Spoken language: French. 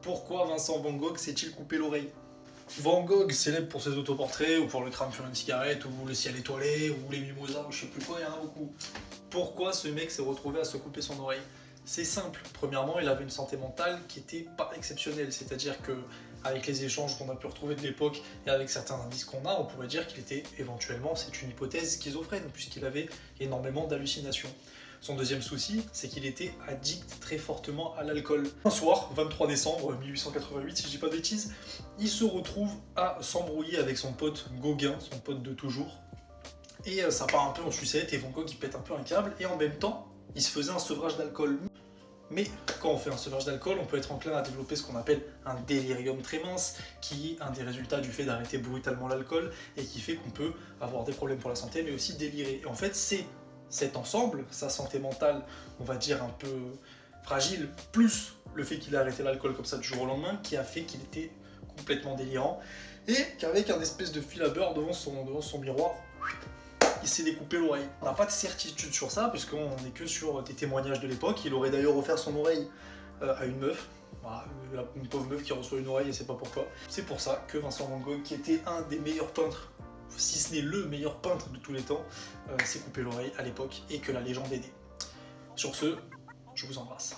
Pourquoi Vincent Van Gogh s'est-il coupé l'oreille? Van Gogh, célèbre pour ses autoportraits, ou pour le crâne sur une cigarette, ou le ciel étoilé, ou les mimosas, ou je sais plus quoi, il y en a beaucoup. Pourquoi ce mec s'est retrouvé à se couper son oreille? C'est simple. Premièrement, il avait une santé mentale qui était pas exceptionnelle. C'est-à-dire que, avec les échanges qu'on a pu retrouver de l'époque et avec certains indices qu'on a, on pourrait dire qu'il était éventuellement, c'est une hypothèse, schizophrène, puisqu'il avait énormément d'hallucinations. Son deuxième souci, c'est qu'il était addict très fortement à l'alcool. Un soir, 23 décembre 1888, si je dis pas de bêtises, il se retrouve à s'embrouiller avec son pote Gauguin, son pote de toujours. Et ça part un peu en sucette et Van Gogh il pète un peu un câble et en même temps, il se faisait un sevrage d'alcool. Mais quand on fait un sevrage d'alcool, on peut être enclin à développer ce qu'on appelle un délirium tremens, qui est un des résultats du fait d'arrêter brutalement l'alcool et qui fait qu'on peut avoir des problèmes pour la santé, mais aussi délirer. Et en fait, c'est cet ensemble, sa santé mentale, on va dire un peu fragile, plus le fait qu'il ait arrêté l'alcool comme ça du jour au lendemain, qui a fait qu'il était complètement délirant et qu'avec un espèce de fil à beurre devant son miroir, il s'est découpé l'oreille. On n'a pas de certitude sur ça, puisqu'on n'est que sur des témoignages de l'époque. Il aurait d'ailleurs offert son oreille à une meuf. Voilà, une pauvre meuf qui reçoit une oreille et sait pas pourquoi. C'est pour ça que Vincent Van Gogh, qui était un des meilleurs peintres, si ce n'est le meilleur peintre de tous les temps, s'est coupé l'oreille à l'époque et que la légende est née. Sur ce, je vous embrasse.